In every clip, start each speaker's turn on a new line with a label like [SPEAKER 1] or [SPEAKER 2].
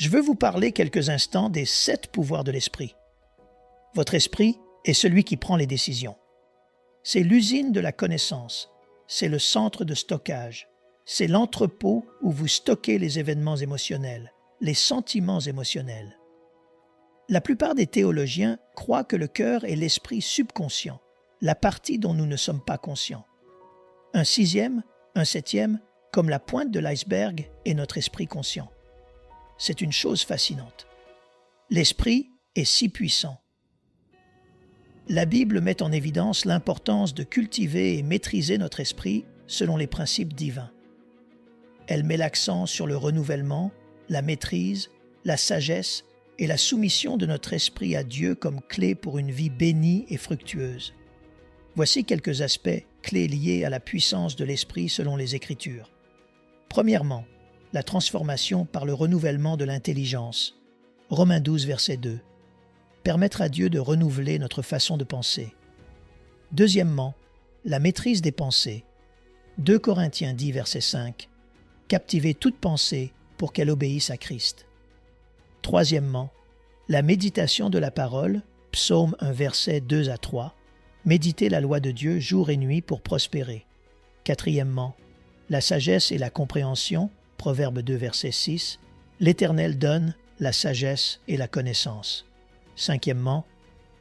[SPEAKER 1] Je veux vous parler quelques instants des 7 pouvoirs de l'esprit. Votre esprit est celui qui prend les décisions. C'est l'usine de la connaissance, c'est le centre de stockage, c'est l'entrepôt où vous stockez les événements émotionnels, les sentiments émotionnels. La plupart des théologiens croient que le cœur est l'esprit subconscient, la partie dont nous ne sommes pas conscients. Un 6e, un 7e, comme la pointe de l'iceberg, est notre esprit conscient. C'est une chose fascinante. L'esprit est si puissant. La Bible met en évidence l'importance de cultiver et maîtriser notre esprit selon les principes divins. Elle met l'accent sur le renouvellement, la maîtrise, la sagesse et la soumission de notre esprit à Dieu comme clé pour une vie bénie et fructueuse. Voici quelques aspects clés liés à la puissance de l'esprit selon les Écritures. Premièrement, la transformation par le renouvellement de l'intelligence. Romains 12, verset 2. Permettre à Dieu de renouveler notre façon de penser. Deuxièmement, la maîtrise des pensées. 2 Corinthiens 10, verset 5. Captiver toute pensée pour qu'elle obéisse à Christ. Troisièmement, la méditation de la parole. Psaume 1, verset 2 à 3. Méditer la loi de Dieu jour et nuit pour prospérer. Quatrièmement, la sagesse et la compréhension. Proverbe 2, verset 6. L'Éternel donne la sagesse et la connaissance. Cinquièmement,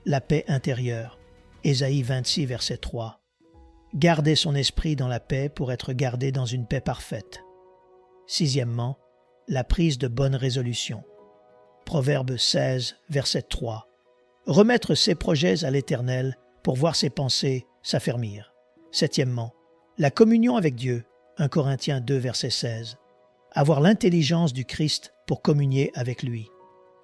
[SPEAKER 1] la paix intérieure. Ésaïe 26, verset 3. Garder son esprit dans la paix pour être gardé dans une paix parfaite. Sixièmement, la prise de bonnes résolutions. Proverbe 16, verset 3. Remettre ses projets à l'Éternel pour voir ses pensées s'affermir. Septièmement, la communion avec Dieu. 1 Corinthiens 2, verset 16. Avoir l'intelligence du Christ pour communier avec lui.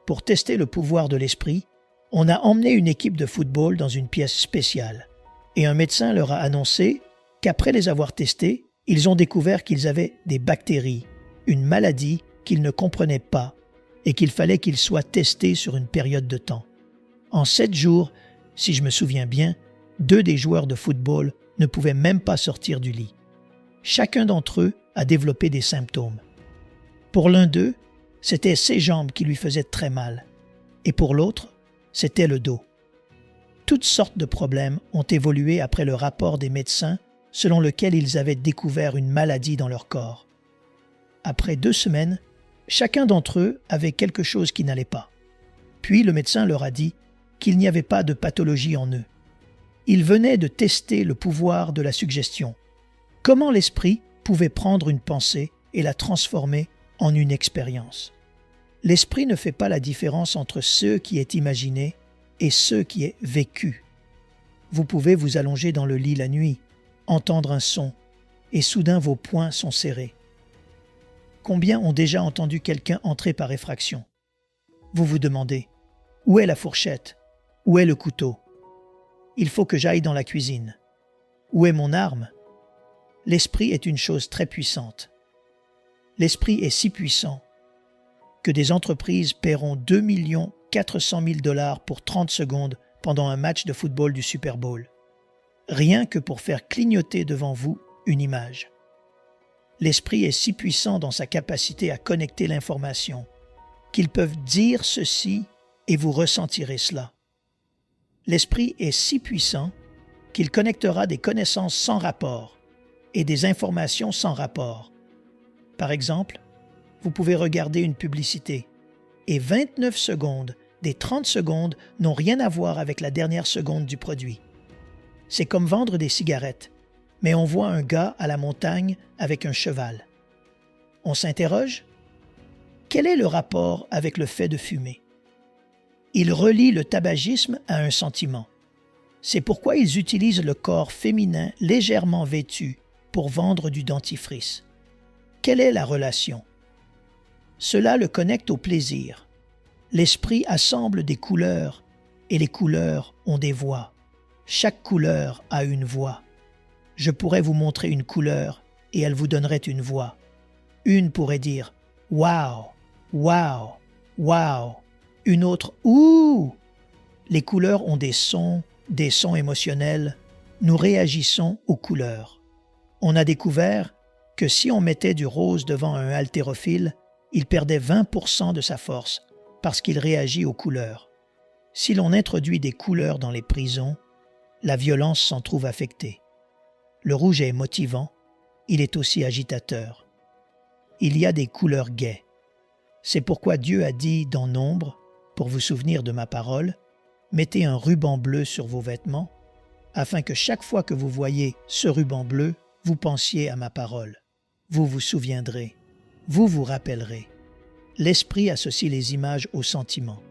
[SPEAKER 1] Pour tester le pouvoir de l'esprit, on a emmené une équipe de football dans une pièce spéciale et un médecin leur a annoncé qu'après les avoir testés, ils ont découvert qu'ils avaient des bactéries, une maladie qu'ils ne comprenaient pas et qu'il fallait qu'ils soient testés sur une période de temps. En 7 jours, si je me souviens bien, 2 des joueurs de football ne pouvaient même pas sortir du lit. Chacun d'entre eux a développé des symptômes. Pour l'un d'eux, c'était ses jambes qui lui faisaient très mal, et pour l'autre, c'était le dos. Toutes sortes de problèmes ont évolué après le rapport des médecins selon lequel ils avaient découvert une maladie dans leur corps. Après 2 semaines, chacun d'entre eux avait quelque chose qui n'allait pas. Puis le médecin leur a dit qu'il n'y avait pas de pathologie en eux. Ils venaient de tester le pouvoir de la suggestion. Comment l'esprit pouvait prendre une pensée et la transformer en une expérience. L'esprit ne fait pas la différence entre ce qui est imaginé et ce qui est vécu. Vous pouvez vous allonger dans le lit la nuit, entendre un son, et soudain vos poings sont serrés. Combien ont déjà entendu quelqu'un entrer par effraction? Vous vous demandez, où est la fourchette? Où est le couteau? Il faut que j'aille dans la cuisine. Où est mon arme? L'esprit est une chose très puissante. L'esprit est si puissant que des entreprises paieront 2 400 000 $ pour 30 secondes pendant un match de football du Super Bowl, rien que pour faire clignoter devant vous une image. L'esprit est si puissant dans sa capacité à connecter l'information qu'ils peuvent dire ceci et vous ressentirez cela. L'esprit est si puissant qu'il connectera des connaissances sans rapport et des informations sans rapport. Par exemple, vous pouvez regarder une publicité et 29 secondes des 30 secondes n'ont rien à voir avec la dernière seconde du produit. C'est comme vendre des cigarettes, mais on voit un gars à la montagne avec un cheval. On s'interroge, quel est le rapport avec le fait de fumer? Ils relient le tabagisme à un sentiment. C'est pourquoi ils utilisent le corps féminin légèrement vêtu pour vendre du dentifrice. Quelle est la relation? Cela le connecte au plaisir. L'esprit assemble des couleurs et les couleurs ont des voix. Chaque couleur a une voix. Je pourrais vous montrer une couleur et elle vous donnerait une voix. Une pourrait dire « Wow, wow, wow ». Une autre « Ouh ». Les couleurs ont des sons émotionnels. Nous réagissons aux couleurs. On a découvert que si on mettait du rose devant un haltérophile, Il perdait 20% de sa force parce qu'il réagit aux couleurs. Si l'on introduit des couleurs dans les prisons, la violence s'en trouve affectée. Le rouge est motivant, il est aussi agitateur. Il y a des couleurs gaies. C'est pourquoi Dieu a dit dans Nombre, pour vous souvenir de ma parole, mettez un ruban bleu sur vos vêtements, afin que chaque fois que vous voyez ce ruban bleu, vous pensiez à ma parole. Vous vous souviendrez, vous vous rappellerez. L'esprit associe les images aux sentiments.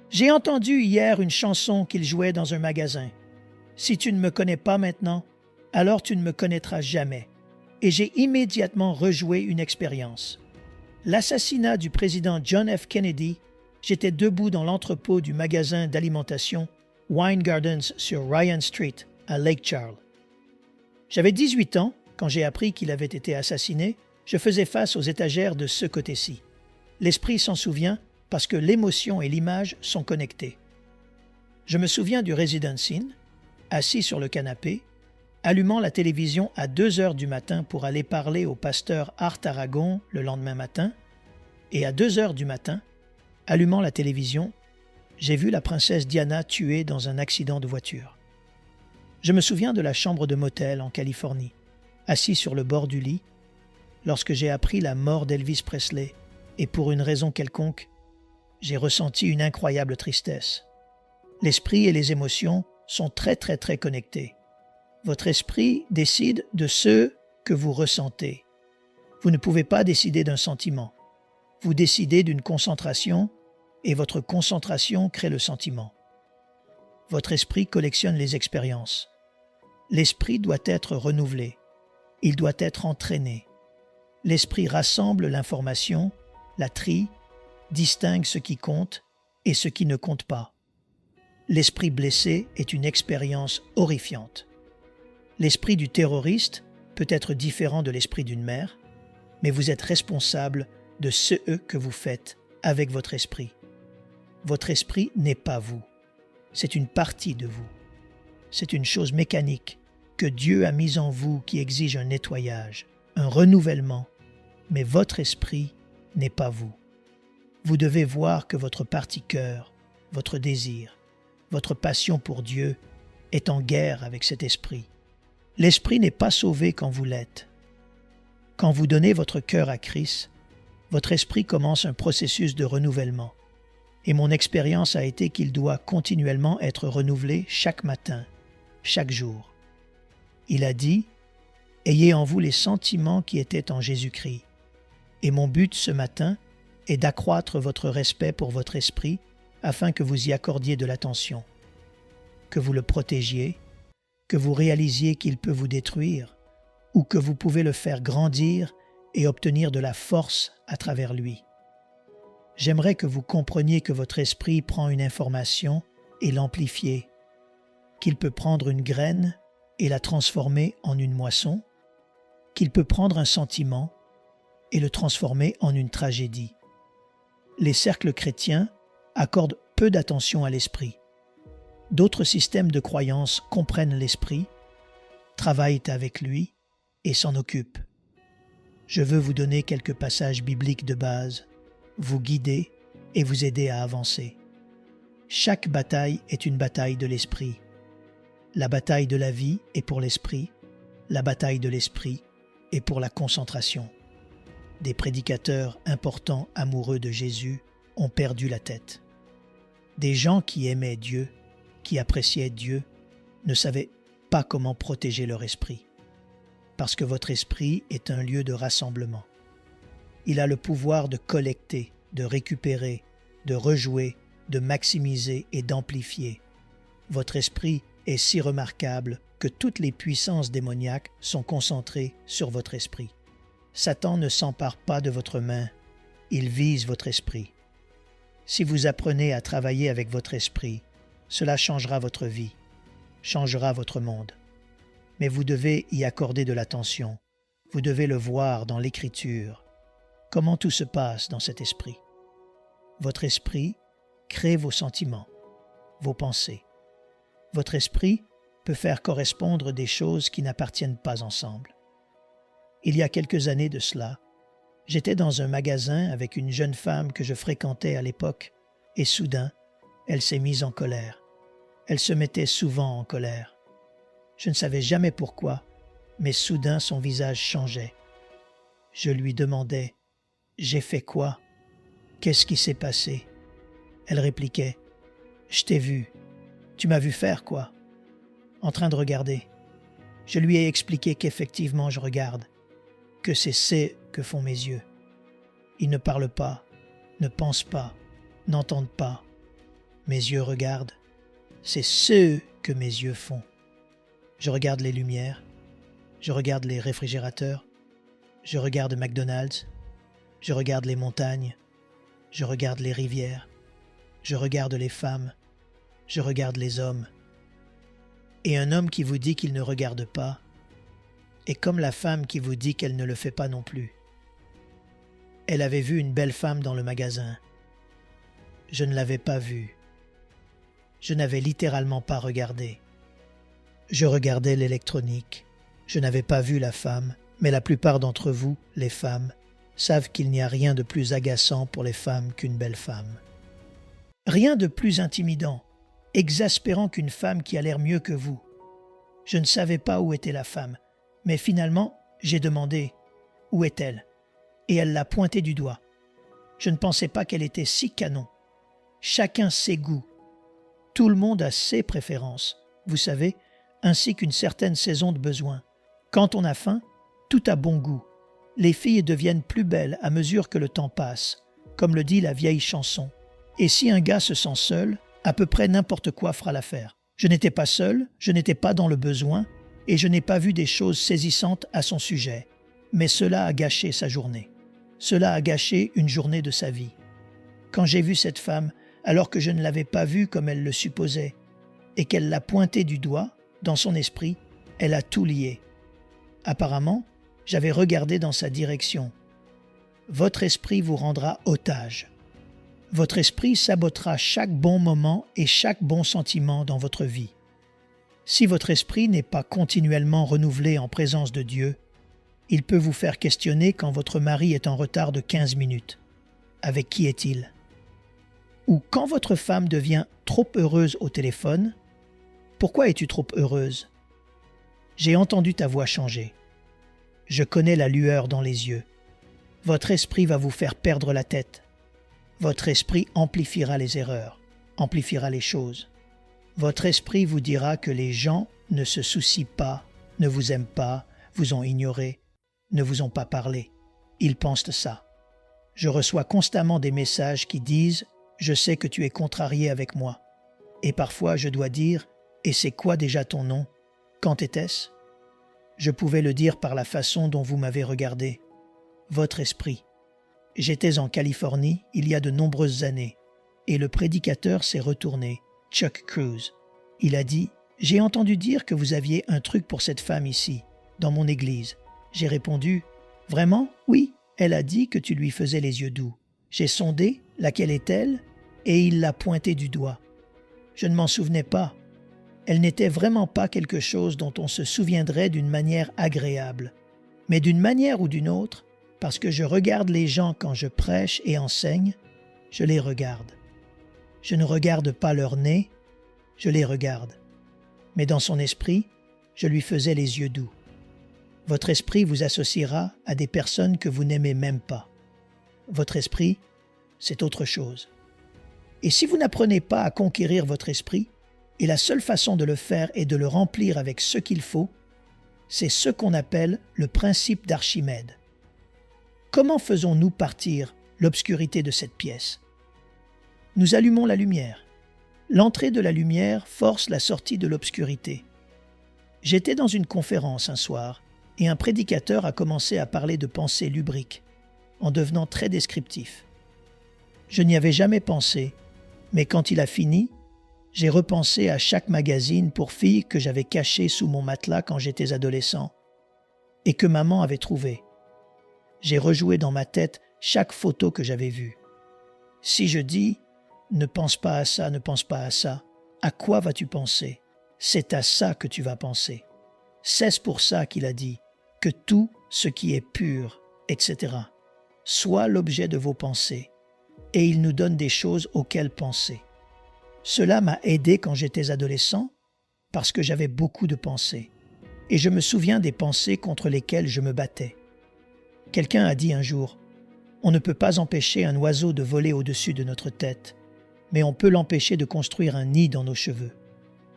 [SPEAKER 1] J'ai entendu hier une chanson qu'il jouait dans un magasin. Si tu ne me connais pas maintenant, alors tu ne me connaîtras jamais. Et j'ai immédiatement rejoué une expérience. L'assassinat du président John F. Kennedy, j'étais debout dans l'entrepôt du magasin d'alimentation Wine Gardens sur Ryan Street, à Lake Charles. J'avais 18 ans quand j'ai appris qu'il avait été assassiné. Je faisais face aux étagères de ce côté-ci. L'esprit s'en souvient parce que l'émotion et l'image sont connectées. Je me souviens du Residence Inn, assis sur le canapé, allumant la télévision à 2 heures du matin pour aller parler au pasteur Art Aragon le lendemain matin, et à 2 heures du matin, allumant la télévision, j'ai vu la princesse Diana tuée dans un accident de voiture. Je me souviens de la chambre de motel en Californie, assis sur le bord du lit, lorsque j'ai appris la mort d'Elvis Presley, et pour une raison quelconque, j'ai ressenti une incroyable tristesse. L'esprit et les émotions sont très connectés. Votre esprit décide de ce que vous ressentez. Vous ne pouvez pas décider d'un sentiment. Vous décidez d'une concentration et votre concentration crée le sentiment. Votre esprit collectionne les expériences. L'esprit doit être renouvelé. Il doit être entraîné. L'esprit rassemble l'information, la trie, distingue ce qui compte et ce qui ne compte pas. L'esprit blessé est une expérience horrifiante. L'esprit du terroriste peut être différent de l'esprit d'une mère, mais vous êtes responsable de ce que vous faites avec votre esprit. Votre esprit n'est pas vous. C'est une partie de vous. C'est une chose mécanique que Dieu a mise en vous qui exige un nettoyage, un renouvellement, mais votre esprit n'est pas vous. Vous devez voir que votre partie cœur, votre désir, votre passion pour Dieu est en guerre avec cet esprit. L'esprit n'est pas sauvé quand vous l'êtes. Quand vous donnez votre cœur à Christ, votre esprit commence un processus de renouvellement. Et mon expérience a été qu'il doit continuellement être renouvelé chaque matin, chaque jour. Il a dit « Ayez en vous les sentiments qui étaient en Jésus-Christ. » Et mon but ce matin est d'accroître votre respect pour votre esprit afin que vous y accordiez de l'attention, que vous le protégiez, que vous réalisiez qu'il peut vous détruire ou que vous pouvez le faire grandir et obtenir de la force à travers lui. J'aimerais que vous compreniez que votre esprit prend une information et l'amplifier, qu'il peut prendre une graine et la transformer en une moisson, qu'il peut prendre un sentiment et le transformer en une tragédie. Les cercles chrétiens accordent peu d'attention à l'esprit. D'autres systèmes de croyance comprennent l'esprit, travaillent avec lui et s'en occupent. Je veux vous donner quelques passages bibliques de base, vous guider et vous aider à avancer. Chaque bataille est une bataille de l'esprit. La bataille de la vie est pour l'esprit, la bataille de l'esprit est pour la concentration. Des prédicateurs importants amoureux de Jésus ont perdu la tête. Des gens qui aimaient Dieu, qui appréciaient Dieu, ne savaient pas comment protéger leur esprit. Parce que votre esprit est un lieu de rassemblement. Il a le pouvoir de collecter, de récupérer, de rejouer, de maximiser et d'amplifier. Votre esprit est si remarquable que toutes les puissances démoniaques sont concentrées sur votre esprit. Satan ne s'empare pas de votre main, il vise votre esprit. Si vous apprenez à travailler avec votre esprit, cela changera votre vie, changera votre monde. Mais vous devez y accorder de l'attention, vous devez le voir dans l'Écriture. Comment tout se passe dans cet esprit? Votre esprit crée vos sentiments, vos pensées. Votre esprit peut faire correspondre des choses qui n'appartiennent pas ensemble. Il y a quelques années de cela, J'étais dans un magasin avec une jeune femme que je fréquentais à l'époque, et soudain, elle s'est mise en colère. Elle se mettait souvent en colère. Je ne savais jamais pourquoi, mais soudain son visage changeait. Je lui demandais « J'ai fait quoi? Qu'est-ce qui s'est passé ?» Elle répliquait « Je t'ai vu. Tu m'as vu faire quoi? » En train de regarder. Je lui ai expliqué qu'effectivement je regarde, que c'est ce que font mes yeux. Ils ne parlent pas, ne pensent pas, n'entendent pas. Mes yeux regardent. C'est ce que mes yeux font. Je regarde les lumières, je regarde les réfrigérateurs, je regarde McDonald's, je regarde les montagnes, je regarde les rivières, je regarde les femmes, je regarde les hommes. Et un homme qui vous dit qu'il ne regarde pas est comme la femme qui vous dit qu'elle ne le fait pas non plus. Elle avait vu une belle femme dans le magasin. Je ne l'avais pas vue. Je n'avais littéralement pas regardé. Je regardais l'électronique. Je n'avais pas vu la femme, mais la plupart d'entre vous, les femmes, savent qu'il n'y a rien de plus agaçant pour les femmes qu'une belle femme. Rien de plus intimidant, exaspérant qu'une femme qui a l'air mieux que vous. Je ne savais pas où était la femme, mais finalement, j'ai demandé « Où est-elle ?» et elle l'a pointée du doigt. Je ne pensais pas qu'elle était si canon. Chacun ses goûts. Tout le monde a ses préférences, vous savez, ainsi qu'une certaine saison de besoin. Quand on a faim, tout a bon goût. Les filles deviennent plus belles à mesure que le temps passe, comme le dit la vieille chanson. Et si un gars se sent seul, à peu près n'importe quoi fera l'affaire. Je n'étais pas seul, je n'étais pas dans le besoin, et je n'ai pas vu des choses saisissantes à son sujet. Mais cela a gâché sa journée. Cela a gâché une journée de sa vie. Quand j'ai vu cette femme, alors que je ne l'avais pas vue comme elle le supposait, et qu'elle l'a pointée du doigt, dans son esprit, elle a tout lié. Apparemment, j'avais regardé dans sa direction. Votre esprit vous rendra otage. Votre esprit sabotera chaque bon moment et chaque bon sentiment dans votre vie. Si votre esprit n'est pas continuellement renouvelé en présence de Dieu, il peut vous faire questionner quand votre mari est en retard de 15 minutes. Avec qui est-il? Ou quand votre femme devient trop heureuse au téléphone, pourquoi es-tu trop heureuse? J'ai entendu ta voix changer. Je connais la lueur dans les yeux. Votre esprit va vous faire perdre la tête. Votre esprit amplifiera les erreurs, amplifiera les choses. Votre esprit vous dira que les gens ne se soucient pas, ne vous aiment pas, vous ont ignoré, ne vous ont pas parlé. Ils pensent ça. Je reçois constamment des messages qui disent « Je sais que tu es contrarié avec moi ». Et parfois je dois dire « Et c'est quoi déjà ton nom? Quand était-ce » Je pouvais le dire par la façon dont vous m'avez regardé. Votre esprit. J'étais en Californie il y a de nombreuses années, et le prédicateur s'est retourné, Chuck Cruz. Il a dit « J'ai entendu dire que vous aviez un truc pour cette femme ici, dans mon église. » J'ai répondu « Vraiment? Oui. » Elle a dit que tu lui faisais les yeux doux. J'ai sondé « Laquelle est-elle ?» et il l'a pointée du doigt. Je ne m'en souvenais pas. Elle n'était vraiment pas quelque chose dont on se souviendrait d'une manière agréable. Mais d'une manière ou d'une autre, parce que je regarde les gens quand je prêche et enseigne, je les regarde. Je ne regarde pas leur nez, je les regarde. Mais dans son esprit, je lui faisais les yeux doux. Votre esprit vous associera à des personnes que vous n'aimez même pas. Votre esprit, c'est autre chose. Et si vous n'apprenez pas à conquérir votre esprit, et la seule façon de le faire est de le remplir avec ce qu'il faut, c'est ce qu'on appelle le principe d'Archimède. Comment faisons-nous partir l'obscurité de cette pièce? Nous allumons la lumière. L'entrée de la lumière force la sortie de l'obscurité. J'étais dans une conférence un soir, et un prédicateur a commencé à parler de pensée lubrique, en devenant très descriptif. Je n'y avais jamais pensé, mais quand il a fini, j'ai repensé à chaque magazine pour filles que j'avais caché sous mon matelas quand j'étais adolescent et que maman avait trouvé. J'ai rejoué dans ma tête chaque photo que j'avais vue. Si je dis « ne pense pas à ça, ne pense pas à ça », à quoi vas-tu penser? C'est à ça que tu vas penser. C'est pour ça qu'il a dit que tout ce qui est pur, etc. soit l'objet de vos pensées, et il nous donne des choses auxquelles penser. Cela m'a aidé quand j'étais adolescent, parce que j'avais beaucoup de pensées, et je me souviens des pensées contre lesquelles je me battais. Quelqu'un a dit un jour, « On ne peut pas empêcher un oiseau de voler au-dessus de notre tête, mais on peut l'empêcher de construire un nid dans nos cheveux.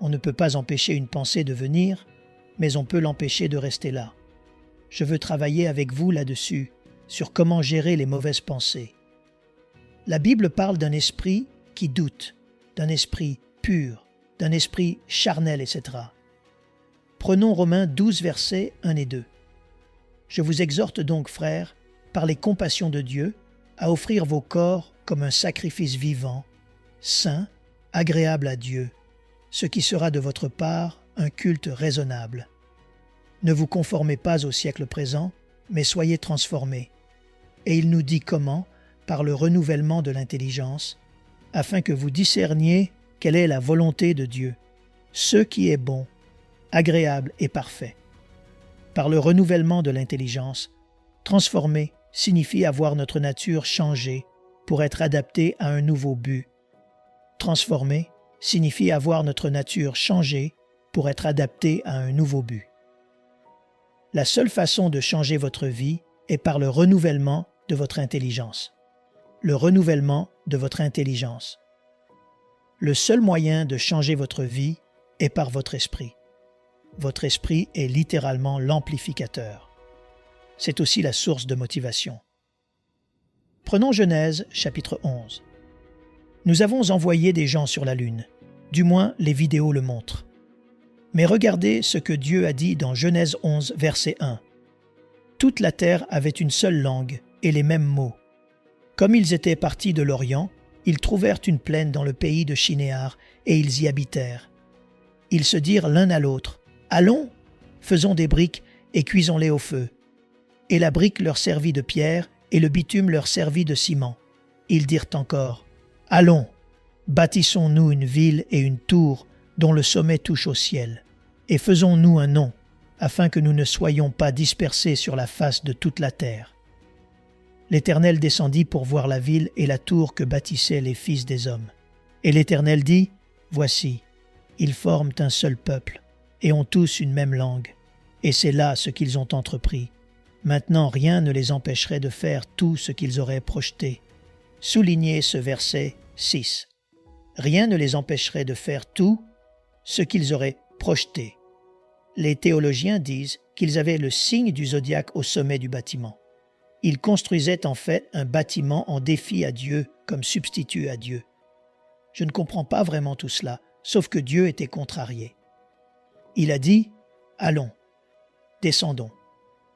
[SPEAKER 1] On ne peut pas empêcher une pensée de venir, mais on peut l'empêcher de rester là. Je veux travailler avec vous là-dessus, sur comment gérer les mauvaises pensées. » La Bible parle d'un esprit qui doute, d'un esprit pur, d'un esprit charnel, etc. Prenons Romains 12, versets 1 et 2. « Je vous exhorte donc, frères, par les compassions de Dieu, à offrir vos corps comme un sacrifice vivant, saint, agréable à Dieu, ce qui sera de votre part un culte raisonnable. Ne vous conformez pas au siècle présent, mais soyez transformés. » Et il nous dit comment, par le renouvellement de l'intelligence, afin que vous discerniez quelle est la volonté de Dieu, ce qui est bon, agréable et parfait. Par le renouvellement de l'intelligence, transformer signifie avoir notre nature changée pour être adaptée à un nouveau but. Transformer signifie avoir notre nature changée pour être adaptée à un nouveau but. La seule façon de changer votre vie est par le renouvellement de votre intelligence. Le renouvellement de votre intelligence. Le seul moyen de changer votre vie est par votre esprit. Votre esprit est littéralement l'amplificateur. C'est aussi la source de motivation. Prenons Genèse, chapitre 11. Nous avons envoyé des gens sur la Lune. Du moins, les vidéos le montrent. Mais regardez ce que Dieu a dit dans Genèse 11, verset 1. « Toute la terre avait une seule langue et les mêmes mots. Comme ils étaient partis de l'Orient, ils trouvèrent une plaine dans le pays de Shinéar et ils y habitèrent. Ils se dirent l'un à l'autre, « Allons, faisons des briques et cuisons-les au feu. » Et la brique leur servit de pierre et le bitume leur servit de ciment. Ils dirent encore, « Allons, bâtissons-nous une ville et une tour dont le sommet touche au ciel, et faisons-nous un nom, afin que nous ne soyons pas dispersés sur la face de toute la terre. » L'Éternel descendit pour voir la ville et la tour que bâtissaient les fils des hommes. Et l'Éternel dit, « Voici, ils forment un seul peuple, et ont tous une même langue, et c'est là ce qu'ils ont entrepris. Maintenant rien ne les empêcherait de faire tout ce qu'ils auraient projeté. » Soulignez ce verset 6. Rien ne les empêcherait de faire tout ce qu'ils auraient projeté. Les théologiens disent qu'ils avaient le signe du zodiaque au sommet du bâtiment. Ils construisaient en fait un bâtiment en défi à Dieu comme substitut à Dieu. Je ne comprends pas vraiment tout cela, sauf que Dieu était contrarié. Il a dit, « Allons, descendons,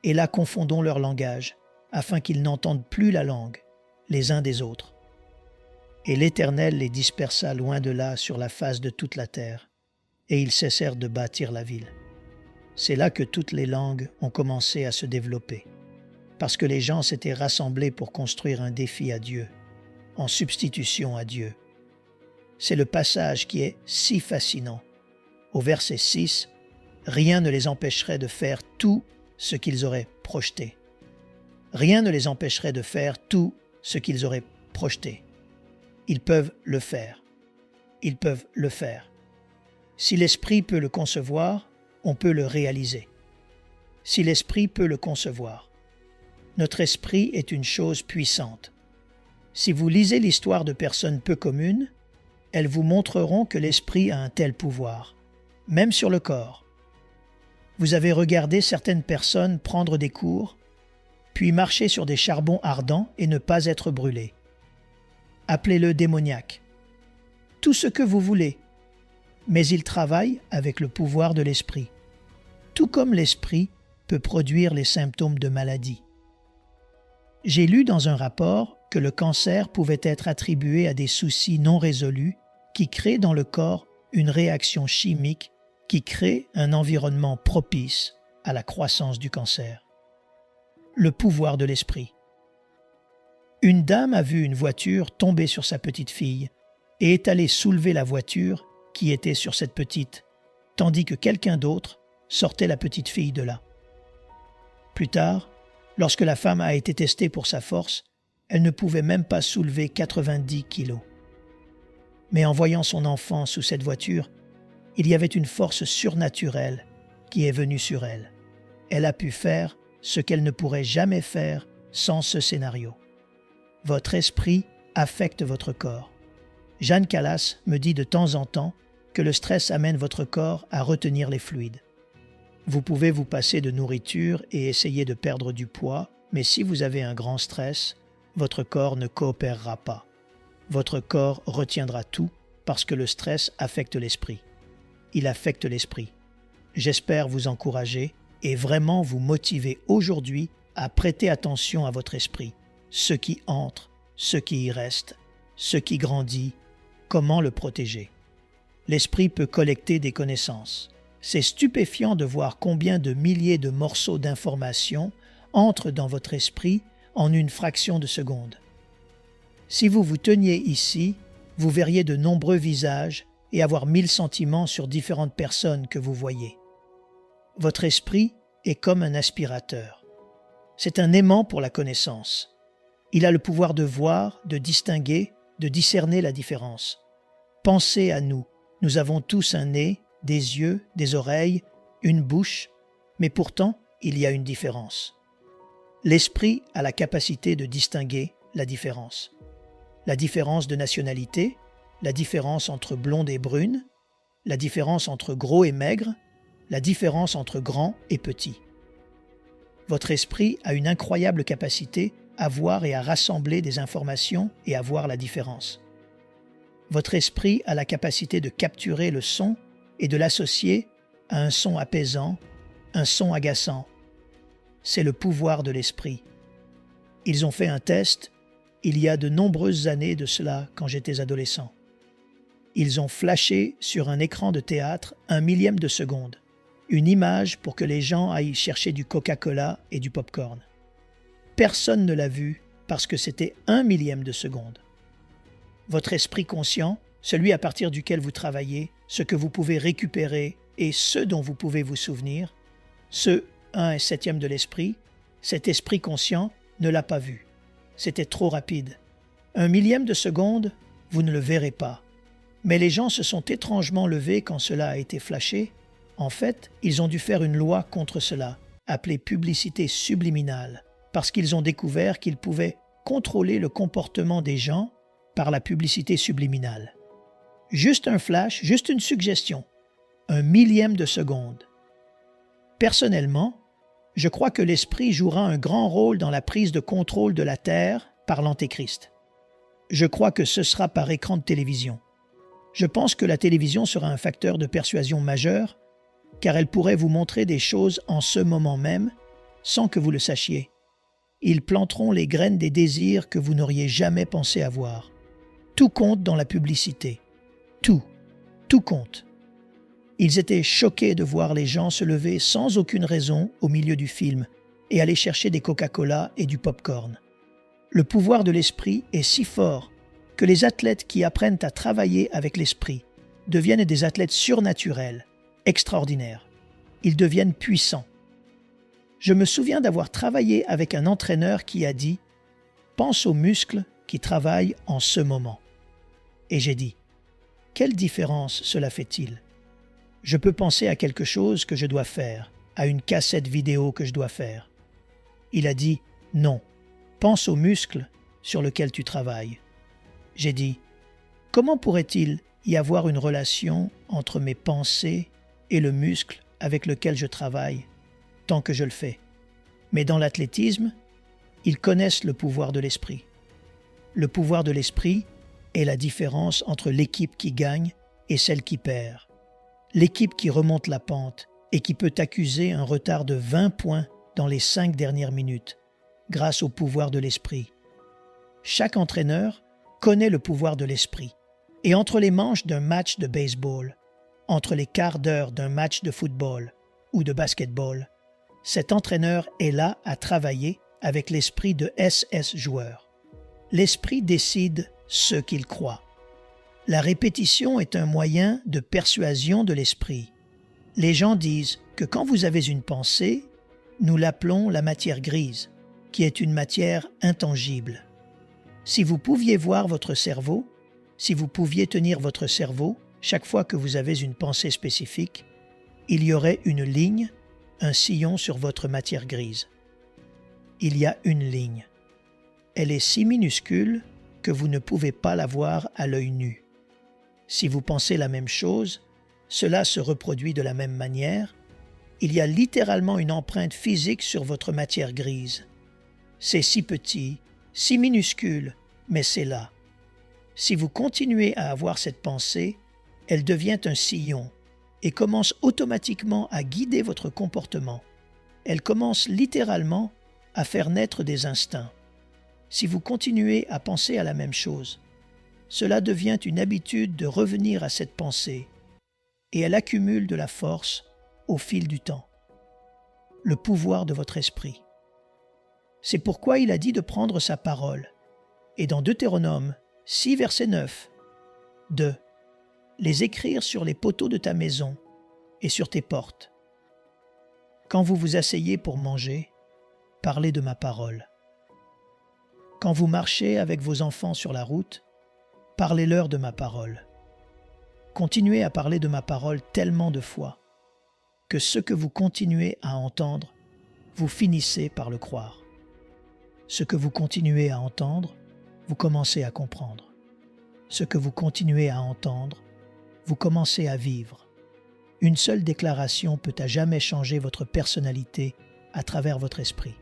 [SPEAKER 1] et là confondons leur langage, afin qu'ils n'entendent plus la langue, les uns des autres. » Et l'Éternel les dispersa loin de là sur la face de toute la terre, et ils cessèrent de bâtir la ville. C'est là que toutes les langues ont commencé à se développer, parce que les gens s'étaient rassemblés pour construire un défi à Dieu, en substitution à Dieu. C'est le passage qui est si fascinant. Au verset 6, rien ne les empêcherait de faire tout ce qu'ils auraient projeté. Rien ne les empêcherait de faire tout ce qu'ils auraient projeté. Ils peuvent le faire. Ils peuvent le faire. Si l'Esprit peut le concevoir, on peut le réaliser. Si l'Esprit peut le concevoir. Notre esprit est une chose puissante. Si vous lisez l'histoire de personnes peu communes, elles vous montreront que l'esprit a un tel pouvoir, même sur le corps. Vous avez regardé certaines personnes prendre des cours, puis marcher sur des charbons ardents et ne pas être brûlés. Appelez-le démoniaque. Tout ce que vous voulez, mais il travaille avec le pouvoir de l'esprit. Tout comme l'esprit peut produire les symptômes de maladie. J'ai lu dans un rapport que le cancer pouvait être attribué à des soucis non résolus qui créent dans le corps une réaction chimique qui crée un environnement propice à la croissance du cancer. Le pouvoir de l'esprit. Une dame a vu une voiture tomber sur sa petite fille et est allée soulever la voiture qui était sur cette petite, tandis que quelqu'un d'autre sortait la petite fille de là. Plus tard, Lorsque la femme a été testée pour sa force, elle ne pouvait même pas soulever 90 kilos. Mais en voyant son enfant sous cette voiture, il y avait une force surnaturelle qui est venue sur elle. Elle a pu faire ce qu'elle ne pourrait jamais faire sans ce scénario. Votre esprit affecte votre corps. Jeanne Callas me dit de temps en temps que le stress amène votre corps à retenir les fluides. Vous pouvez vous passer de nourriture et essayer de perdre du poids, mais si vous avez un grand stress, votre corps ne coopérera pas. Votre corps retiendra tout parce que le stress affecte l'esprit. Il affecte l'esprit. J'espère vous encourager et vraiment vous motiver aujourd'hui à prêter attention à votre esprit, ce qui entre, ce qui y reste, ce qui grandit, comment le protéger. L'esprit peut collecter des connaissances. C'est stupéfiant de voir combien de milliers de morceaux d'informations entrent dans votre esprit en une fraction de seconde. Si vous vous teniez ici, vous verriez de nombreux visages et avoir 1000 sentiments sur différentes personnes que vous voyez. Votre esprit est comme un aspirateur. C'est un aimant pour la connaissance. Il a le pouvoir de voir, de distinguer, de discerner la différence. Pensez à nous. Nous avons tous un nez, des yeux, des oreilles, une bouche, mais pourtant, il y a une différence. L'esprit a la capacité de distinguer la différence. La différence de nationalité, la différence entre blonde et brune, la différence entre gros et maigre, la différence entre grand et petit. Votre esprit a une incroyable capacité à voir et à rassembler des informations et à voir la différence. Votre esprit a la capacité de capturer le son et de l'associer à un son apaisant, un son agaçant. C'est le pouvoir de l'esprit. Ils ont fait un test il y a de nombreuses années de cela quand j'étais adolescent. Ils ont flashé sur un écran de théâtre 1/1000 de seconde, une image pour que les gens aillent chercher du Coca-Cola et du popcorn. Personne ne l'a vu parce que c'était 1/1000 de seconde. Votre esprit conscient, celui à partir duquel vous travaillez, ce que vous pouvez récupérer et ce dont vous pouvez vous souvenir, ce 1/7 de l'esprit, cet esprit conscient ne l'a pas vu. C'était trop rapide. 1/1000 de seconde, vous ne le verrez pas. Mais les gens se sont étrangement levés quand cela a été flashé. En fait, ils ont dû faire une loi contre cela, appelée publicité subliminale, parce qu'ils ont découvert qu'ils pouvaient contrôler le comportement des gens par la publicité subliminale. Juste un flash, juste une suggestion, 1/1000 de seconde. Personnellement, je crois que l'esprit jouera un grand rôle dans la prise de contrôle de la Terre par l'Antéchrist. Je crois que ce sera par écran de télévision. Je pense que la télévision sera un facteur de persuasion majeur, car elle pourrait vous montrer des choses en ce moment même, sans que vous le sachiez. Ils planteront les graines des désirs que vous n'auriez jamais pensé avoir. Tout compte dans la publicité. Tout compte. Ils étaient choqués de voir les gens se lever sans aucune raison au milieu du film et aller chercher des Coca-Cola et du popcorn. Le pouvoir de l'esprit est si fort que les athlètes qui apprennent à travailler avec l'esprit deviennent des athlètes surnaturels, extraordinaires. Ils deviennent puissants. Je me souviens d'avoir travaillé avec un entraîneur qui a dit « Pense aux muscles qui travaillent en ce moment ». Et j'ai dit « Quelle différence cela fait-il ? Je peux penser à quelque chose que je dois faire, à une cassette vidéo que je dois faire. » Il a dit « Non, pense aux muscles sur lesquels tu travailles. » J'ai dit « Comment pourrait-il y avoir une relation entre mes pensées et le muscle avec lequel je travaille, tant que je le fais? Mais dans l'athlétisme, ils connaissent le pouvoir de l'esprit. Le pouvoir de l'esprit est la différence entre l'équipe qui gagne et celle qui perd. L'équipe qui remonte la pente et qui peut accuser un retard de 20 points dans les 5 dernières minutes, grâce au pouvoir de l'esprit. Chaque entraîneur connaît le pouvoir de l'esprit. Et entre les manches d'un match de baseball, entre les quarts d'heure d'un match de football ou de basketball, cet entraîneur est là à travailler avec l'esprit de SS joueur. L'esprit décide ce qu'il croit. La répétition est un moyen de persuasion de l'esprit. Les gens disent que quand vous avez une pensée, nous l'appelons la matière grise. qui est une matière intangible. Si vous pouviez voir votre cerveau, si vous pouviez tenir votre cerveau chaque fois que vous avez une pensée spécifique, il y aurait une ligne, un sillon sur votre matière grise. Il y a une ligne. Elle est si minuscule que vous ne pouvez pas la voir à l'œil nu. Si vous pensez la même chose, cela se reproduit de la même manière. Il y a littéralement une empreinte physique sur votre matière grise. C'est si petit, si minuscule, mais c'est là. Si vous continuez à avoir cette pensée, elle devient un sillon et commence automatiquement à guider votre comportement. Elle commence littéralement à faire naître des instincts. Si vous continuez à penser à la même chose, cela devient une habitude de revenir à cette pensée et elle accumule de la force au fil du temps. Le pouvoir de votre esprit. C'est pourquoi il a dit de prendre sa parole. Et dans Deutéronome 6, verset 9, de les écrire sur les poteaux de ta maison et sur tes portes. Quand vous vous asseyez pour manger, parlez de ma parole. Quand vous marchez avec vos enfants sur la route, parlez-leur de ma parole. Continuez à parler de ma parole tellement de fois que ce que vous continuez à entendre, vous finissez par le croire. Ce que vous continuez à entendre, vous commencez à comprendre. Ce que vous continuez à entendre, vous commencez à vivre. Une seule déclaration peut à jamais changer votre personnalité à travers votre esprit.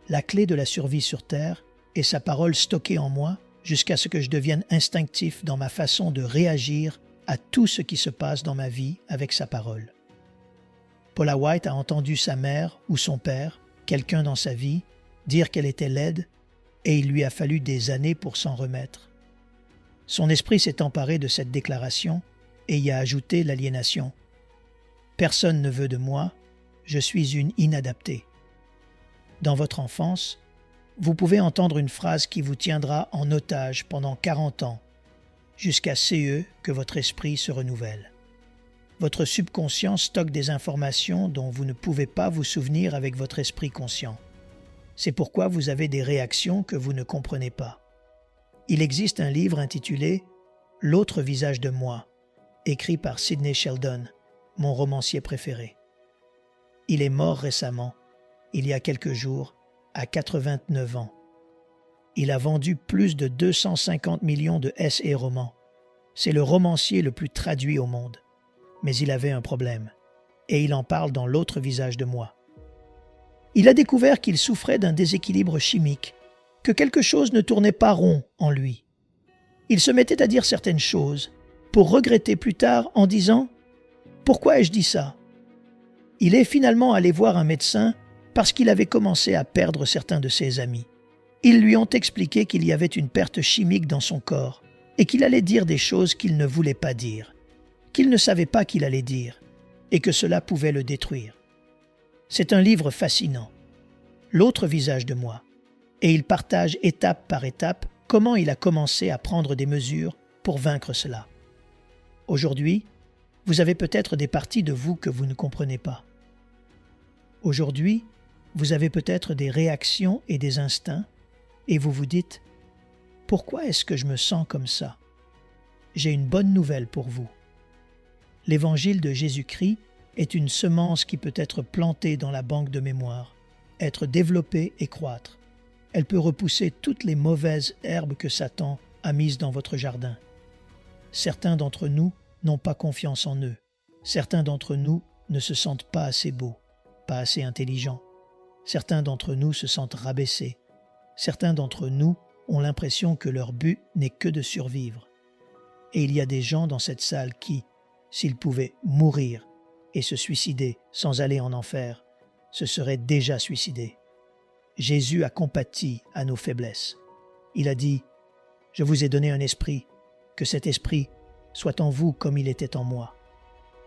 [SPEAKER 1] La clé de la survie sur Terre est sa parole stockée en moi jusqu'à ce que je devienne instinctif dans ma façon de réagir à tout ce qui se passe dans ma vie avec sa parole. Paula White a entendu sa mère ou son père, quelqu'un dans sa vie, dire qu'elle était laide et il lui a fallu des années pour s'en remettre. Son esprit s'est emparé de cette déclaration et y a ajouté l'aliénation. Personne ne veut de moi, je suis une inadaptée. Dans votre enfance, vous pouvez entendre une phrase qui vous tiendra en otage pendant 40 ans, jusqu'à ce que votre esprit se renouvelle. Votre subconscient stocke des informations dont vous ne pouvez pas vous souvenir avec votre esprit conscient. C'est pourquoi vous avez des réactions que vous ne comprenez pas. Il existe un livre intitulé « L'autre visage de moi », écrit par Sidney Sheldon, mon romancier préféré. Il est mort récemment, il y a quelques jours, à 89 ans. Il a vendu plus de 250 millions de essais romans. C'est le romancier le plus traduit au monde. Mais il avait un problème, et il en parle dans L'autre visage de moi. Il a découvert qu'il souffrait d'un déséquilibre chimique, que quelque chose ne tournait pas rond en lui. Il se mettait à dire certaines choses, pour regretter plus tard en disant « Pourquoi ai-je dit ça ?» Il est finalement allé voir un médecin parce qu'il avait commencé à perdre certains de ses amis. Ils lui ont expliqué qu'il y avait une perte chimique dans son corps et qu'il allait dire des choses qu'il ne voulait pas dire, qu'il ne savait pas qu'il allait dire et que cela pouvait le détruire. C'est un livre fascinant, L'autre visage de moi, et il partage étape par étape comment il a commencé à prendre des mesures pour vaincre cela. Aujourd'hui, vous avez peut-être des parties de vous que vous ne comprenez pas. Aujourd'hui, vous avez peut-être des réactions et des instincts, et vous vous dites « Pourquoi est-ce que je me sens comme ça ?» J'ai une bonne nouvelle pour vous. L'Évangile de Jésus-Christ est une semence qui peut être plantée dans la banque de mémoire, être développée et croître. Elle peut repousser toutes les mauvaises herbes que Satan a mises dans votre jardin. Certains d'entre nous n'ont pas confiance en eux. Certains d'entre nous ne se sentent pas assez beaux, pas assez intelligents. Certains d'entre nous se sentent rabaissés. Certains d'entre nous ont l'impression que leur but n'est que de survivre. Et il y a des gens dans cette salle qui, s'ils pouvaient mourir et se suicider sans aller en enfer, se seraient déjà suicidés. Jésus a compati à nos faiblesses. Il a dit « Je vous ai donné un esprit, que cet esprit soit en vous comme il était en moi.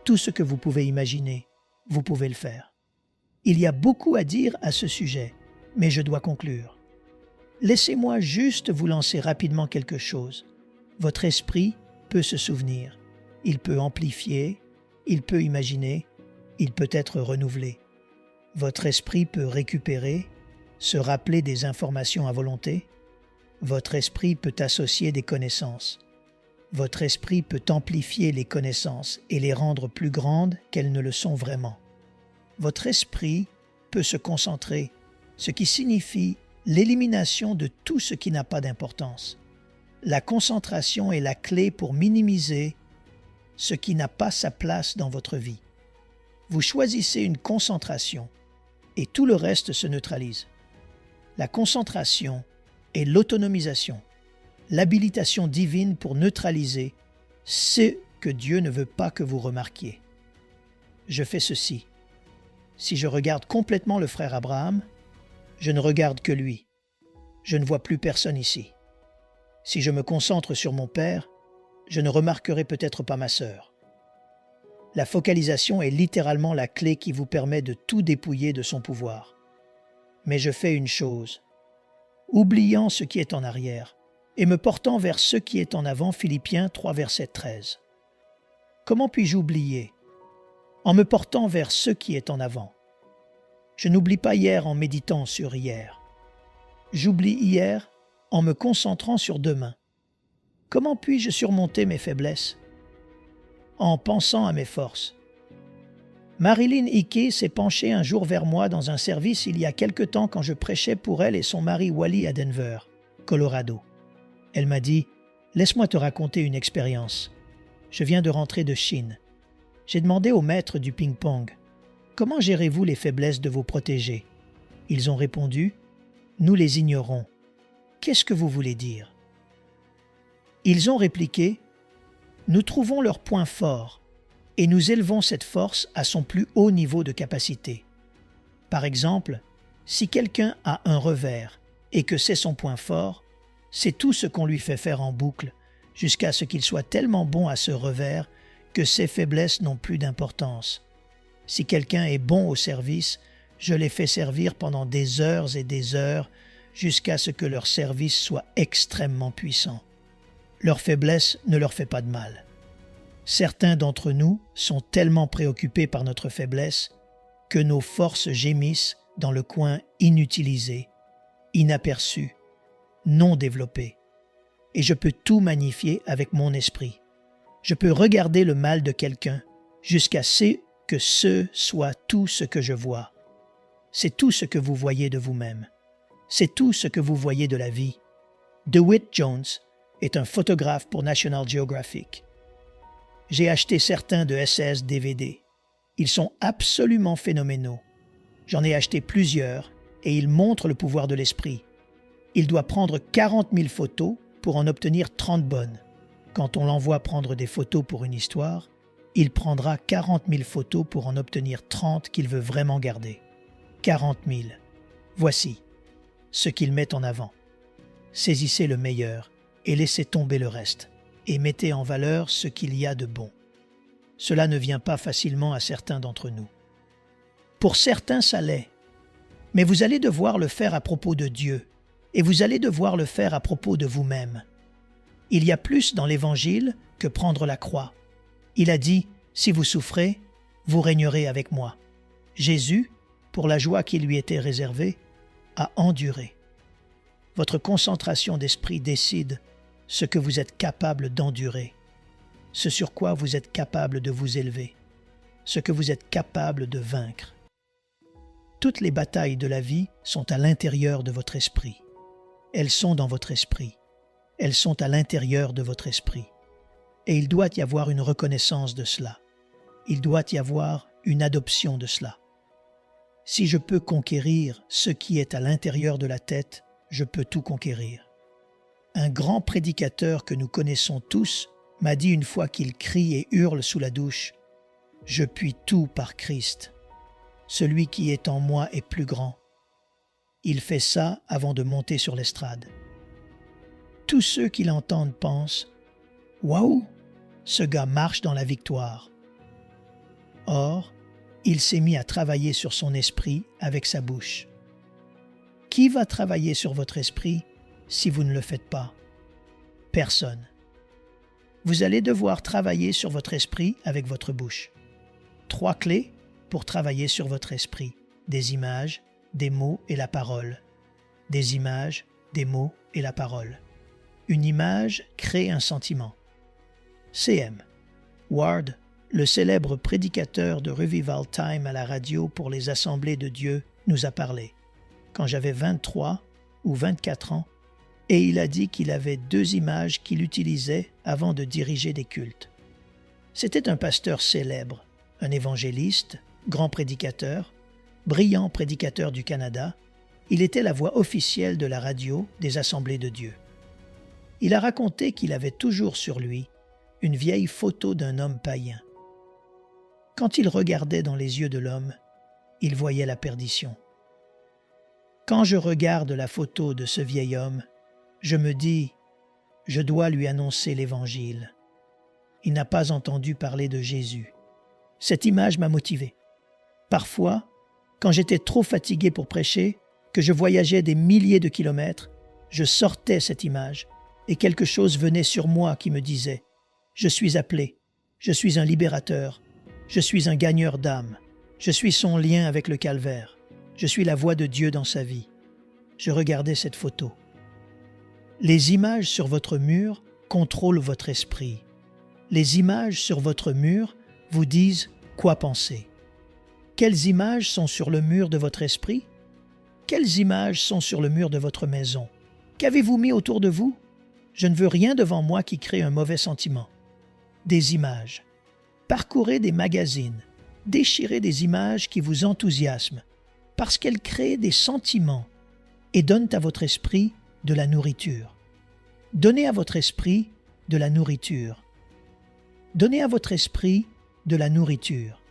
[SPEAKER 1] Tout ce que vous pouvez imaginer, vous pouvez le faire. » Il y a beaucoup à dire à ce sujet, mais je dois conclure. Laissez-moi juste vous lancer rapidement quelque chose. Votre esprit peut se souvenir, il peut amplifier, il peut imaginer, il peut être renouvelé. Votre esprit peut récupérer, se rappeler des informations à volonté, votre esprit peut associer des connaissances. Votre esprit peut amplifier les connaissances et les rendre plus grandes qu'elles ne le sont vraiment. Votre esprit peut se concentrer, ce qui signifie l'élimination de tout ce qui n'a pas d'importance. La concentration est la clé pour minimiser ce qui n'a pas sa place dans votre vie. Vous choisissez une concentration et tout le reste se neutralise. La concentration est l'autonomisation, l'habilitation divine pour neutraliser ce que Dieu ne veut pas que vous remarquiez. Je fais ceci. Si je regarde complètement le frère Abraham, je ne regarde que lui. Je ne vois plus personne ici. Si je me concentre sur mon père, je ne remarquerai peut-être pas ma sœur. La focalisation est littéralement la clé qui vous permet de tout dépouiller de son pouvoir. Mais je fais une chose, oubliant ce qui est en arrière et me portant vers ce qui est en avant, Philippiens 3, verset 13. Comment puis-je oublier? En me portant vers ce qui est en avant. Je n'oublie pas hier en méditant sur hier. J'oublie hier en me concentrant sur demain. Comment puis-je surmonter mes faiblesses? En pensant à mes forces. Marilyn Hickey s'est penchée un jour vers moi dans un service il y a quelque temps quand je prêchais pour elle et son mari Wally à Denver, Colorado. Elle m'a dit « Laisse-moi te raconter une expérience. Je viens de rentrer de Chine. J'ai demandé au maître du ping-pong « Comment gérez-vous les faiblesses de vos protégés ?» Ils ont répondu « Nous les ignorons. Qu'est-ce que vous voulez dire ?» Ils ont répliqué « Nous trouvons leurs points forts et nous élevons cette force à son plus haut niveau de capacité. Par exemple, si quelqu'un a un revers et que c'est son point fort, c'est tout ce qu'on lui fait faire en boucle jusqu'à ce qu'il soit tellement bon à ce revers que ses faiblesses n'ont plus d'importance. Si quelqu'un est bon au service, je les fais servir pendant des heures et des heures jusqu'à ce que leur service soit extrêmement puissant. Leur faiblesse ne leur fait pas de mal. Certains d'entre nous sont tellement préoccupés par notre faiblesse que nos forces gémissent dans le coin inutilisé, inaperçu, non développé. Et je peux tout magnifier avec mon esprit. Je peux regarder le mal de quelqu'un jusqu'à ce que ce soit tout ce que je vois. C'est tout ce que vous voyez de vous-même. C'est tout ce que vous voyez de la vie. DeWitt Jones est un photographe pour National Geographic. J'ai acheté certains de SS DVD. Ils sont absolument phénoménaux. J'en ai acheté plusieurs et ils montrent le pouvoir de l'esprit. Il doit prendre 40 000 photos pour en obtenir 30 bonnes. Quand on l'envoie prendre des photos pour une histoire, il prendra 40 000 photos pour en obtenir 30 qu'il veut vraiment garder. 40 000. Voici ce qu'il met en avant. Saisissez le meilleur et laissez tomber le reste, et mettez en valeur ce qu'il y a de bon. Cela ne vient pas facilement à certains d'entre nous. Pour certains, ça l'est, mais vous allez devoir le faire à propos de Dieu, et vous allez devoir le faire à propos de vous-même. Il y a plus dans l'Évangile que prendre la croix. Il a dit « Si vous souffrez, vous régnerez avec moi ». Jésus, pour la joie qui lui était réservée, a enduré. Votre concentration d'esprit décide ce que vous êtes capable d'endurer, ce sur quoi vous êtes capable de vous élever, ce que vous êtes capable de vaincre. Toutes les batailles de la vie sont à l'intérieur de votre esprit. Elles sont dans votre esprit. Elles sont à l'intérieur de votre esprit. Et il doit y avoir une reconnaissance de cela. Il doit y avoir une adoption de cela. Si je peux conquérir ce qui est à l'intérieur de la tête, je peux tout conquérir. Un grand prédicateur que nous connaissons tous m'a dit une fois qu'il crie et hurle sous la douche « Je puis tout par Christ. Celui qui est en moi est plus grand. » Il fait ça avant de monter sur l'estrade. Tous ceux qui l'entendent pensent « Waouh, ce gars marche dans la victoire. » Or, il s'est mis à travailler sur son esprit avec sa bouche. Qui va travailler sur votre esprit si vous ne le faites pas? Personne. Vous allez devoir travailler sur votre esprit avec votre bouche. 3 clés pour travailler sur votre esprit: des images, des mots et la parole. des images, des mots et la parole. Une image crée un sentiment. C.M. Ward, le célèbre prédicateur de Revival Time à la radio pour les Assemblées de Dieu, nous a parlé quand j'avais 23 ou 24 ans, et il a dit qu'il avait 2 images qu'il utilisait avant de diriger des cultes. C'était un pasteur célèbre, un évangéliste, grand prédicateur, brillant prédicateur du Canada. Il était la voix officielle de la radio des Assemblées de Dieu. Il a raconté qu'il avait toujours sur lui une vieille photo d'un homme païen. Quand il regardait dans les yeux de l'homme, il voyait la perdition. Quand je regarde la photo de ce vieil homme, je me dis, je dois lui annoncer l'Évangile. Il n'a pas entendu parler de Jésus. Cette image m'a motivé. Parfois, quand j'étais trop fatigué pour prêcher, que je voyageais des milliers de kilomètres, je sortais cette image et quelque chose venait sur moi qui me disait « Je suis appelé, je suis un libérateur, je suis un gagneur d'âme, je suis son lien avec le calvaire. Je suis la voix de Dieu dans sa vie. » Je regardais cette photo. Les images sur votre mur contrôlent votre esprit. Les images sur votre mur vous disent quoi penser. Quelles images sont sur le mur de votre esprit? Quelles images sont sur le mur de votre maison? Qu'avez-vous mis autour de vous? Je ne veux rien devant moi qui crée un mauvais sentiment. Des images. Parcourez des magazines. Déchirez des images qui vous enthousiasment, parce qu'elles créent des sentiments et donnent à votre esprit de la nourriture. Donnez à votre esprit de la nourriture. Donnez à votre esprit de la nourriture.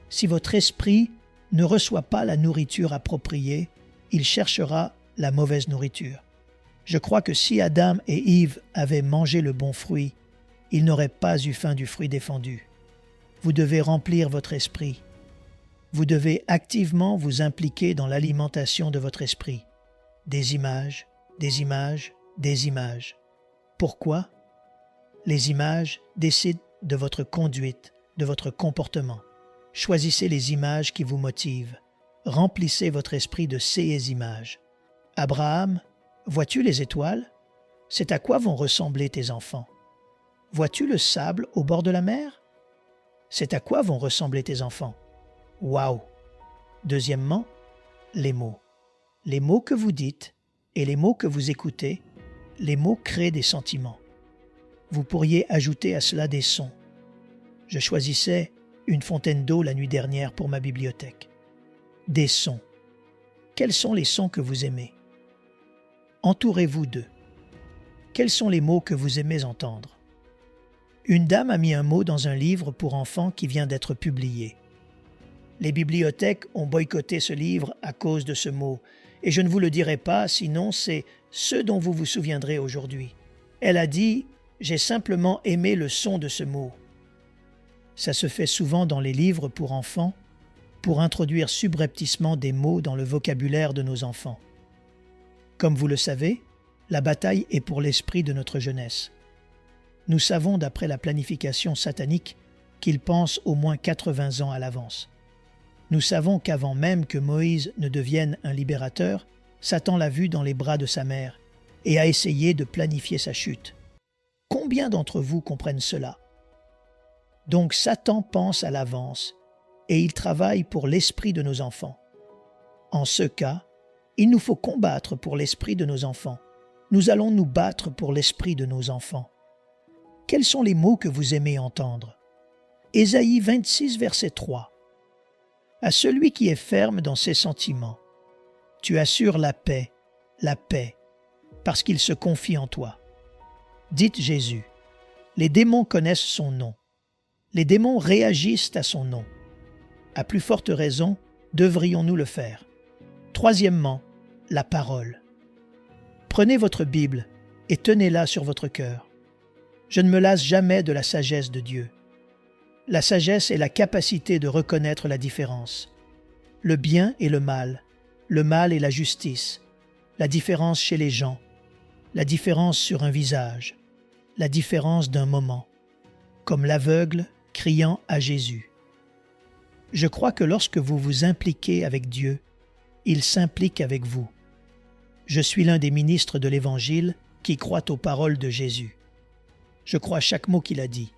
[SPEAKER 1] Si votre esprit ne reçoit pas la nourriture appropriée, il cherchera la mauvaise nourriture. Je crois que si Adam et Ève avaient mangé le bon fruit, ils n'auraient pas eu faim du fruit défendu. Vous devez remplir votre esprit. Vous devez activement vous impliquer dans l'alimentation de votre esprit. Des images, des images, des images. Pourquoi? Les images décident de votre conduite, de votre comportement. Choisissez les images qui vous motivent. Remplissez votre esprit de ces images. Abraham, vois-tu les étoiles? C'est à quoi vont ressembler tes enfants? Vois-tu le sable au bord de la mer? C'est à quoi vont ressembler tes enfants? Waouh! Deuxièmement, les mots. Les mots que vous dites et les mots que vous écoutez, les mots créent des sentiments. Vous pourriez ajouter à cela des sons. Je choisissais une fontaine d'eau la nuit dernière pour ma bibliothèque. Des sons. Quels sont les sons que vous aimez? Entourez-vous d'eux. Quels sont les mots que vous aimez entendre? Une dame a mis un mot dans un livre pour enfants qui vient d'être publié. Les bibliothèques ont boycotté ce livre à cause de ce mot, et je ne vous le dirai pas, sinon c'est ce dont vous vous souviendrez aujourd'hui. Elle a dit « J'ai simplement aimé le son de ce mot ». Ça se fait souvent dans les livres pour enfants, pour introduire subrepticement des mots dans le vocabulaire de nos enfants. Comme vous le savez, la bataille est pour l'esprit de notre jeunesse. Nous savons d'après la planification satanique qu'il pense au moins 80 ans à l'avance. Nous savons qu'avant même que Moïse ne devienne un libérateur, Satan l'a vu dans les bras de sa mère et a essayé de planifier sa chute. Combien d'entre vous comprennent cela? Donc Satan pense à l'avance et il travaille pour l'esprit de nos enfants. En ce cas, il nous faut combattre pour l'esprit de nos enfants. Nous allons nous battre pour l'esprit de nos enfants. Quels sont les mots que vous aimez entendre? Ésaïe 26, verset 3. À celui qui est ferme dans ses sentiments, tu assures la paix, parce qu'il se confie en toi. Dites Jésus, les démons connaissent son nom. Les démons réagissent à son nom. À plus forte raison, devrions-nous le faire. Troisièmement, la parole. Prenez votre Bible et tenez-la sur votre cœur. Je ne me lasse jamais de la sagesse de Dieu. La sagesse est la capacité de reconnaître la différence. Le bien et le mal et la justice, la différence chez les gens, la différence sur un visage, la différence d'un moment, comme l'aveugle criant à Jésus. Je crois que lorsque vous vous impliquez avec Dieu, il s'implique avec vous. Je suis l'un des ministres de l'Évangile qui croient aux paroles de Jésus. Je crois chaque mot qu'il a dit.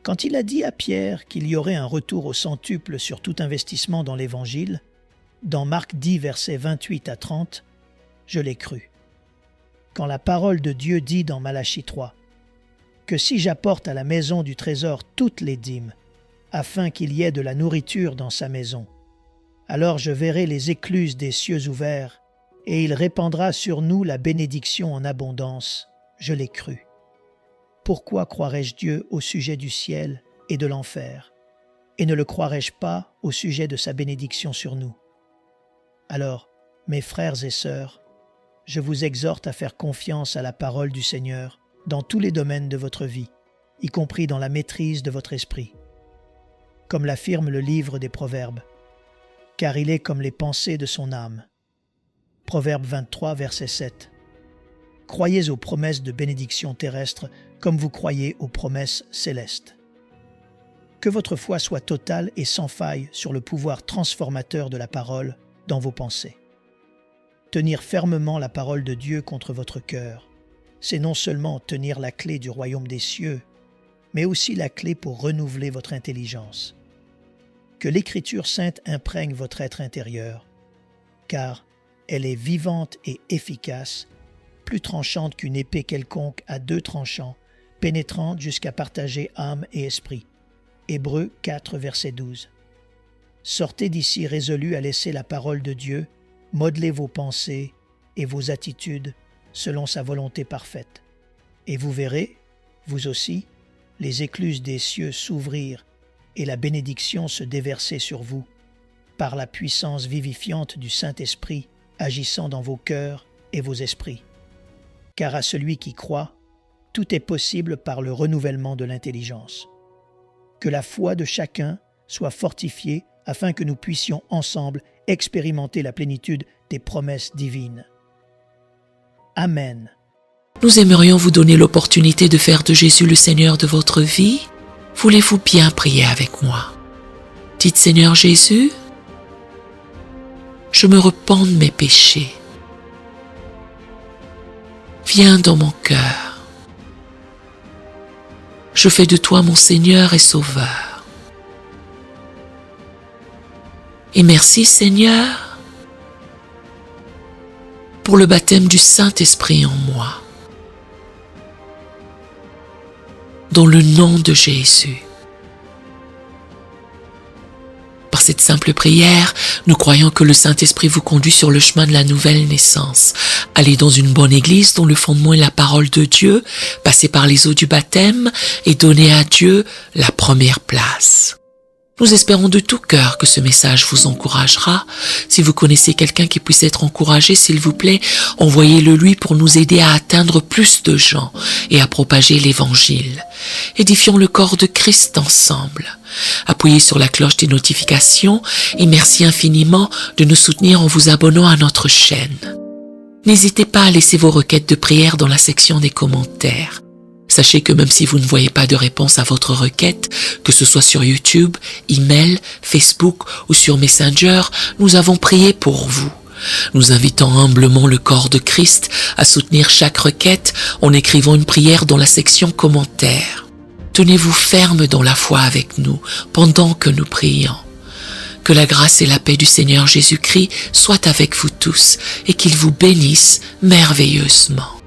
[SPEAKER 1] Quand il a dit à Pierre qu'il y aurait un retour au centuple sur tout investissement dans l'Évangile, dans Marc 10, versets 28 à 30, je l'ai cru. Quand la parole de Dieu dit dans Malachie 3 que si j'apporte à la maison du trésor toutes les dîmes, afin qu'il y ait de la nourriture dans sa maison, alors je verrai les écluses des cieux ouverts, et il répandra sur nous la bénédiction en abondance. Je l'ai cru. Pourquoi croirais-je Dieu au sujet du ciel et de l'enfer, et ne le croirais-je pas au sujet de sa bénédiction sur nous? Alors, mes frères et sœurs, je vous exhorte à faire confiance à la parole du Seigneur dans tous les domaines de votre vie, y compris dans la maîtrise de votre esprit. Comme l'affirme le livre des Proverbes, car il est comme les pensées de son âme. Proverbe 23, verset 7. Croyez aux promesses de bénédiction terrestre comme vous croyez aux promesses célestes. Que votre foi soit totale et sans faille sur le pouvoir transformateur de la parole dans vos pensées. Tenir fermement la parole de Dieu contre votre cœur, c'est non seulement tenir la clé du royaume des cieux, mais aussi la clé pour renouveler votre intelligence. Que l'Écriture sainte imprègne votre être intérieur, car elle est vivante et efficace, plus tranchante qu'une épée quelconque à 2 tranchants, pénétrante jusqu'à partager âme et esprit. Hébreux 4, verset 12. Sortez d'ici résolus à laisser la parole de Dieu modeler vos pensées et vos attitudes selon sa volonté parfaite. Et vous verrez, vous aussi, les écluses des cieux s'ouvrir et la bénédiction se déverser sur vous, par la puissance vivifiante du Saint-Esprit agissant dans vos cœurs et vos esprits. Car à celui qui croit, tout est possible par le renouvellement de l'intelligence. Que la foi de chacun soit fortifiée afin que nous puissions ensemble expérimenter la plénitude des promesses divines. Amen.
[SPEAKER 2] Nous aimerions vous donner l'opportunité de faire de Jésus le Seigneur de votre vie. Voulez-vous bien prier avec moi? Dites: Seigneur Jésus, je me repens de mes péchés. Viens dans mon cœur. Je fais de toi mon Seigneur et Sauveur. Et merci Seigneur pour le baptême du Saint-Esprit en moi. Dans le nom de Jésus. Par cette simple prière, nous croyons que le Saint-Esprit vous conduit sur le chemin de la nouvelle naissance. Allez dans une bonne église dont le fondement est la parole de Dieu, passez par les eaux du baptême et donnez à Dieu la première place. Nous espérons de tout cœur que ce message vous encouragera. Si vous connaissez quelqu'un qui puisse être encouragé, s'il vous plaît, envoyez-le lui pour nous aider à atteindre plus de gens et à propager l'Évangile. Édifions le corps de Christ ensemble. Appuyez sur la cloche des notifications et merci infiniment de nous soutenir en vous abonnant à notre chaîne. N'hésitez pas à laisser vos requêtes de prière dans la section des commentaires. Sachez que même si vous ne voyez pas de réponse à votre requête, que ce soit sur YouTube, email, Facebook ou sur Messenger, nous avons prié pour vous. Nous invitons humblement le corps de Christ à soutenir chaque requête en écrivant une prière dans la section commentaires. Tenez-vous ferme dans la foi avec nous pendant que nous prions. Que la grâce et la paix du Seigneur Jésus-Christ soient avec vous tous et qu'il vous bénisse merveilleusement.